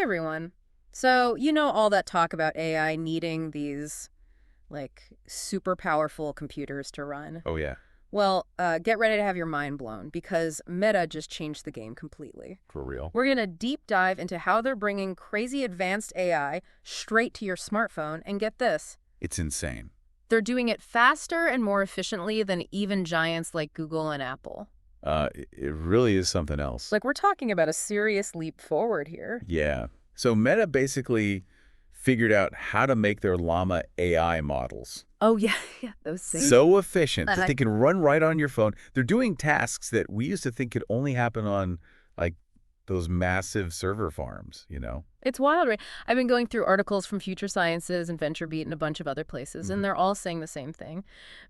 Hey everyone. So, all that talk about AI needing these, like, super powerful computers to run. Oh, yeah, Well, get ready to have your mind blown because Meta just changed the game completely. for real. We're going to deep dive into how they're bringing crazy advanced AI straight to your smartphone. And get this, It's insane. they're doing it faster and more efficiently than even giants like Google and Apple. It really is something else. Like, we're talking about a serious leap forward here. Yeah. So Meta basically figured out how to make their Llama AI models Oh, yeah, yeah, those things. so efficient That that I they can run right on your phone. They're doing tasks that we used to think could only happen on, like, those massive server farms. It's wild, right? I've been going through articles from Future Sciences and VentureBeat and a bunch of other places, Mhm. and they're all saying the same thing.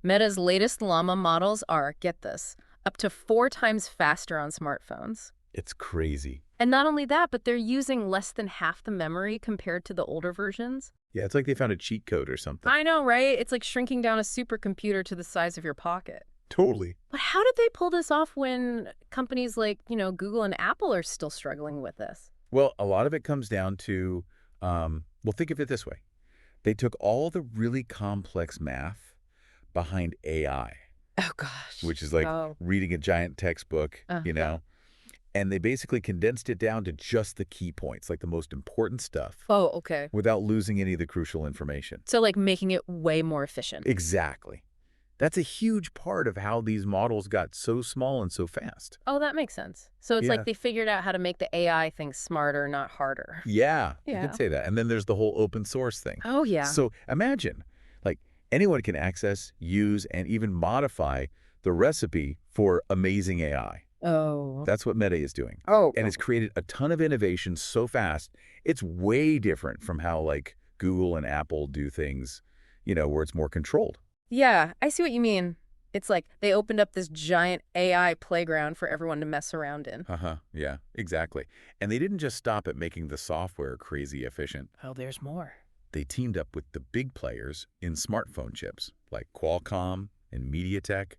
Meta's latest Llama models are, get this, up to 4 times faster on smartphones. It's crazy. And not only that, but they're using less than half the memory compared to the older versions. Yeah, it's like they found a cheat code or something. I know, right? It's like shrinking down a supercomputer to the size of your pocket. Totally. But how did they pull this off when companies like, Google and Apple are still struggling with this? Well, a lot of it comes down to, well, think of it this way. They took all the really complex math behind AI, Oh, gosh. which is like Oh. reading a giant textbook, Uh-huh. and they basically condensed it down to just the key points, like the most important stuff, Oh, okay. without losing any of the crucial information. So, like, making it way more efficient. Exactly. That's a huge part of how these models got so small and so fast. Oh, that makes sense. So it's Yeah. like they figured out how to make the AI thing smarter, not harder. Yeah, you Yeah. could say that. And then there's the whole open source thing. Oh, yeah. So imagine, like, anyone can access, use, and even modify the recipe for amazing AI. Oh. That's what Meta is doing. Oh. And it's created a ton of innovation so fast, it's way different from how, like, Google and Apple do things, where it's more controlled. Yeah, I see what you mean. It's like they opened up this giant AI playground for everyone to mess around in. Uh-huh, yeah, exactly. And they didn't just stop at making the software crazy efficient. Oh, there's more. They teamed up with the big players in smartphone chips, like Qualcomm and MediaTek.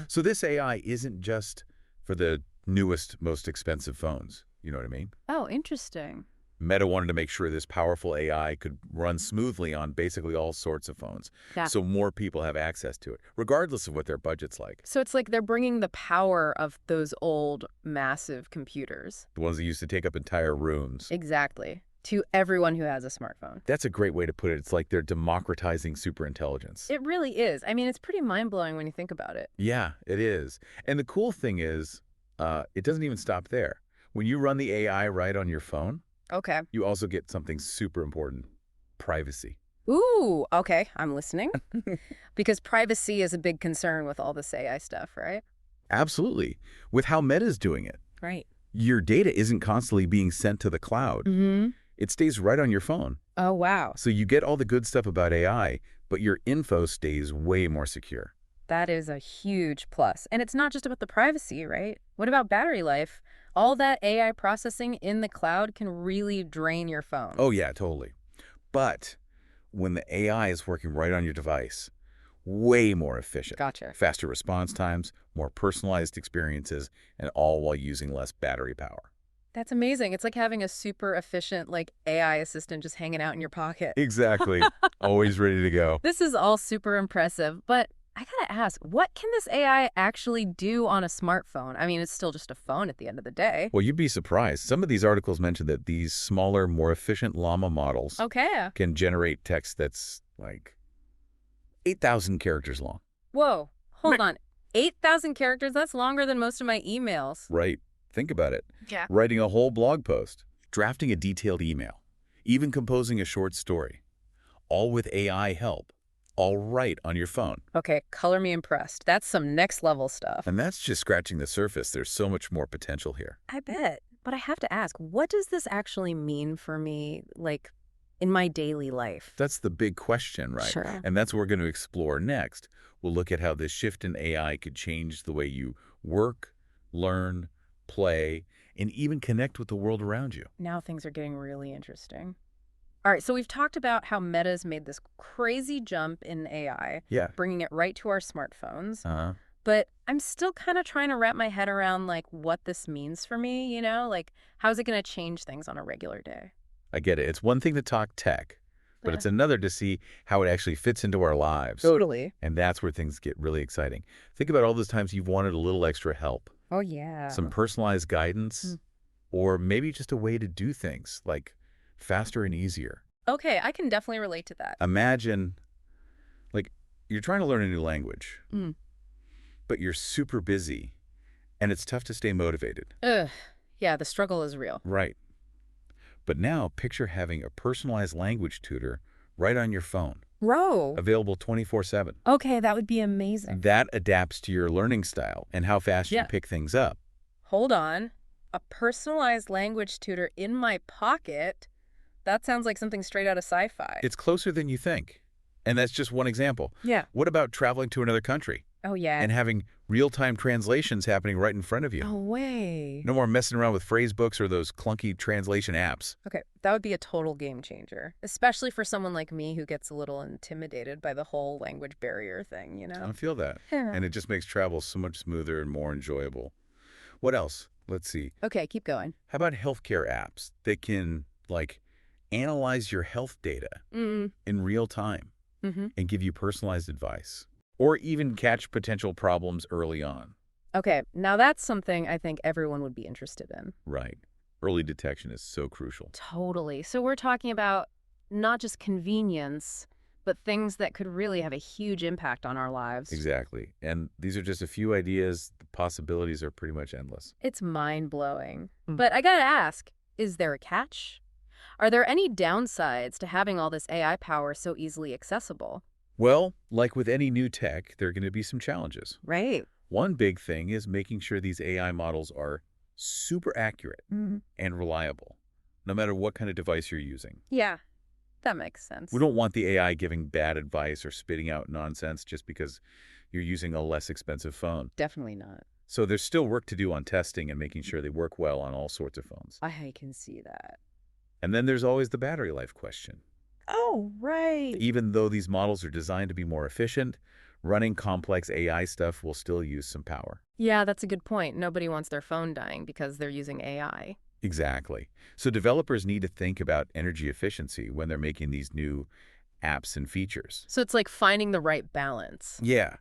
So this AI isn't just for the newest, most expensive phones. You know what I mean? Oh, interesting. Meta wanted to make sure this powerful AI could run smoothly on basically all sorts of phones, Yeah. so more people have access to it, regardless of what their budget's like. So it's like they're bringing the power of those old, massive computers. The ones that used to take up entire rooms. Exactly. To everyone who has a smartphone. That's a great way to put it. It's like they're democratizing superintelligence. It really is. I mean, it's pretty mind-blowing when you think about it. Yeah, it is. And the cool thing is, it doesn't even stop there. When you run the AI right on your phone, Okay. you also get something super important: privacy. Ooh, okay, I'm listening. Because privacy is a big concern with all this AI stuff, right? Absolutely. With how Meta's doing it, Right. your data isn't constantly being sent to the cloud. Mm-hmm. It stays right on your phone. Oh, wow. So you get all the good stuff about AI, but your info stays way more secure. That is a huge plus. And it's not just about the privacy, right? What about battery life? All that AI processing in the cloud can really drain your phone. Oh, yeah, totally. But when the AI is working right on your device, way more efficient. Gotcha. Faster response times, more personalized experiences, and all while using less battery power. That's amazing. It's like having a super efficient, like, AI assistant just hanging out in your pocket. Exactly. Always ready to go. This is all super impressive, but I gotta ask, what can this AI actually do on a smartphone? I mean, it's still just a phone at the end of the day. Well, you'd be surprised. Some of these articles mention that these smaller, more efficient Llama models Okay. can generate text that's like 8,000 characters long. Whoa, hold on. 8,000 characters? That's longer than most of my emails. Right. Think about it. Yeah. Writing a whole blog post, drafting a detailed email, even composing a short story, all with AI help, all right on your phone. Okay, color me impressed. That's some next level stuff. And that's just scratching the surface. There's so much more potential here. I bet. But I have to ask, what does this actually mean for me, like, in my daily life? That's the big question, right? Sure. And that's what we're going to explore next. We'll look at how this shift in AI could change the way you work, learn, play, and even connect with the world around you. Now things are getting really interesting. All right, so we've talked about how Meta's made this crazy jump in AI, Yeah. bringing it right to our smartphones. Uh-huh. But I'm still kind of trying to wrap my head around, like, what this means for me, like, how's it going to change things on a regular day? I get it. It's one thing to talk tech, but Yeah. it's another to see how it actually fits into our lives. Totally. And that's where things get really exciting. Think about all those times you've wanted a little extra help, Oh, yeah. some personalized guidance, Mm. or maybe just a way to do things like faster and easier. Okay, I can definitely relate to that. Imagine, like, you're trying to learn a new language, Mm. but you're super busy and it's tough to stay motivated. Ugh. Yeah, the struggle is real. Right. But now picture having a personalized language tutor right on your phone, Bro. available 24/7. Okay, that would be amazing. That adapts to your learning style and how fast you Yeah. pick things up. Hold on. A personalized language tutor in my pocket? That sounds like something straight out of sci-fi. It's closer than you think. And that's just one example. Yeah. What about traveling to another country Oh, yeah. and having real-time translations happening right in front of you? No way. No more messing around with phrase books or those clunky translation apps. Okay, that would be a total game changer, especially for someone like me who gets a little intimidated by the whole language barrier thing, you know? I feel that. And it just makes travel so much smoother and more enjoyable. What else? Let's see. Okay, keep going. How about healthcare apps that can, like, analyze your health data Mm. in real time Mm-hmm. and give you personalized advice? Or even catch potential problems early on. Okay, now that's something I think everyone would be interested in. Right. Early detection is so crucial. Totally. So we're talking about not just convenience, but things that could really have a huge impact on our lives. Exactly. And these are just a few ideas. The possibilities are pretty much endless. It's mind-blowing. Mm. But I gotta ask, is there a catch? Are there any downsides to having all this AI power so easily accessible? Well, like with any new tech, there are going to be some challenges. Right. One big thing is making sure these AI models are super accurate Mm-hmm. and reliable, no matter what kind of device you're using. Yeah, that makes sense. We don't want the AI giving bad advice or spitting out nonsense just because you're using a less expensive phone. Definitely not. So there's still work to do on testing and making sure they work well on all sorts of phones. I can see that. And then there's always the battery life question. Oh, right. Even though these models are designed to be more efficient, running complex AI stuff will still use some power. Yeah, that's a good point. Nobody wants their phone dying because they're using AI. Exactly. So developers need to think about energy efficiency when they're making these new apps and features. So it's like finding the right balance. Yeah.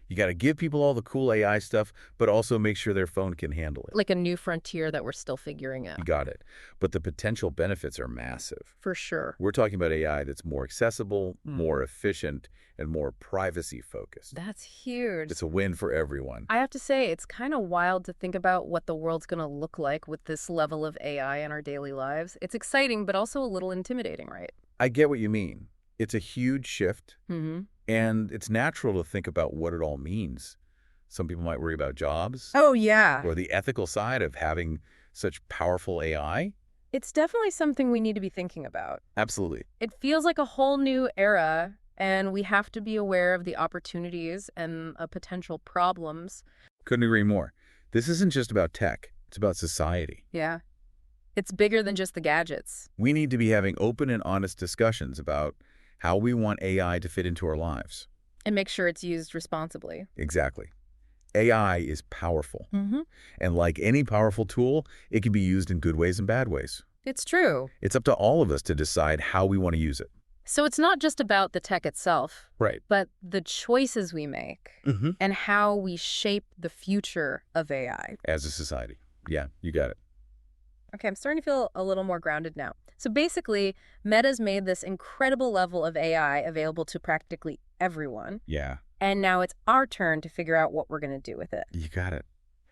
You got to give people all the cool AI stuff, but also make sure their phone can handle it. Like a new frontier that we're still figuring out. You got it. But the potential benefits are massive. For sure. We're talking about AI that's more accessible, more efficient, and more privacy-focused. That's huge. It's a win for everyone. I have to say, it's kind of wild to think about what the world's going to look like with this level of AI in our daily lives. It's exciting, but also a little intimidating, right? I get what you mean. It's a huge shift, Mm-hmm. and it's natural to think about what it all means. Some people might worry about jobs Oh, yeah. or the ethical side of having such powerful AI. It's definitely something we need to be thinking about. Absolutely. It feels like a whole new era, and we have to be aware of the opportunities and potential problems. Couldn't agree more. This isn't just about tech. It's about society. Yeah. It's bigger than just the gadgets. We need to be having open and honest discussions about how we want AI to fit into our lives. And make sure it's used responsibly. Exactly. AI is powerful. Mm-hmm. And like any powerful tool, it can be used in good ways and bad ways. It's true. It's up to all of us to decide how we want to use it. So it's not just about the tech itself, Right. but the choices we make Mm-hmm. and how we shape the future of AI. As a society. Yeah, you got it. Okay, I'm starting to feel a little more grounded now. So basically, Meta's made this incredible level of AI available to practically everyone. Yeah, And now it's our turn to figure out what we're going to do with it. you got it.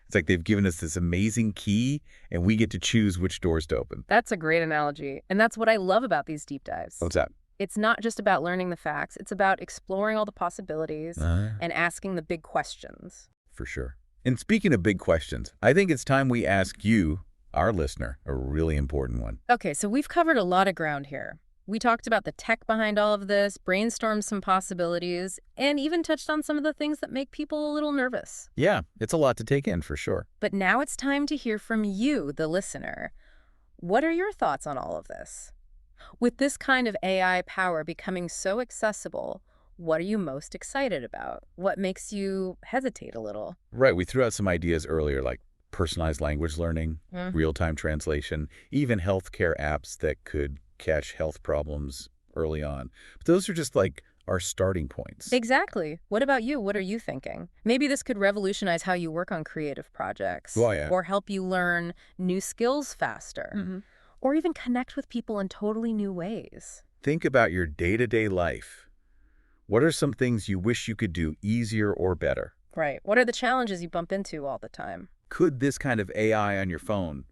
It's like they've given us this amazing key, and we get to choose which doors to open. That's a great analogy. And that's what I love about these deep dives. What's that? It's not just about learning the facts. It's about exploring all the possibilities and asking the big questions. For sure. And speaking of big questions, I think it's time we ask you, our listener, a really important one. Okay, so we've covered a lot of ground here. We talked about the tech behind all of this, brainstormed some possibilities, and even touched on some of the things that make people a little nervous. Yeah, it's a lot to take in for sure. But now it's time to hear from you, the listener. What are your thoughts on all of this? With this kind of AI power becoming so accessible, what are you most excited about? What makes you hesitate a little? Right, we threw out some ideas earlier like personalized language learning, real-time translation, even healthcare apps that could catch health problems early on. But those are just like our starting points. Exactly. What about you? What are you thinking? Maybe this could revolutionize how you work on creative projects, Well, yeah. or help you learn new skills faster, or even connect with people in totally new ways. Think about your day-to-day life. What are some things you wish you could do easier or better? Right. What are the challenges you bump into all the time? Could this kind of AI on your phone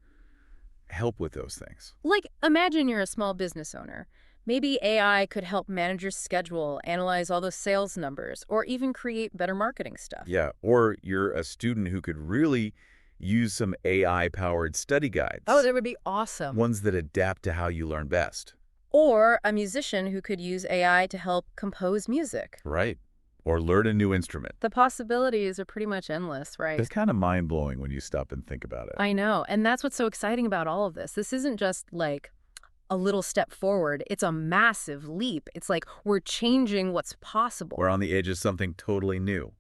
help with those things? Like, imagine you're a small business owner. Maybe AI could help manage your schedule, analyze all those sales numbers, or even create better marketing stuff. Yeah, or you're a student who could really use some AI-powered study guides. Oh, that would be awesome. Ones that adapt to how you learn best. Or a musician who could use AI to help compose music. Right. Or learn a new instrument. The possibilities are pretty much endless, right? It's kind of mind-blowing when you stop and think about it. I know. And that's what's so exciting about all of this. This isn't just like a little step forward. It's a massive leap. It's like we're changing what's possible. We're on the edge of something totally new,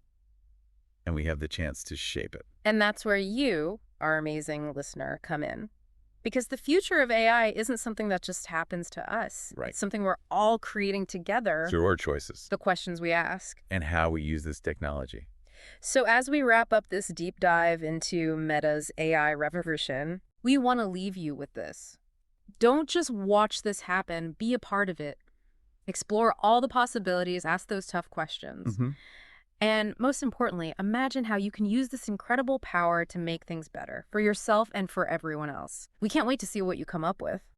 and we have the chance to shape it. And that's where you, our amazing listener, come in. Because the future of AI isn't something that just happens to us. Right. It's something we're all creating together. Through our choices. The questions we ask. And how we use this technology. So as we wrap up this deep dive into Meta's AI revolution, we want to leave you with this. Don't just watch this happen. Be a part of it. Explore all the possibilities. Ask those tough questions. And most importantly, imagine how you can use this incredible power to make things better for yourself and for everyone else. We can't wait to see what you come up with.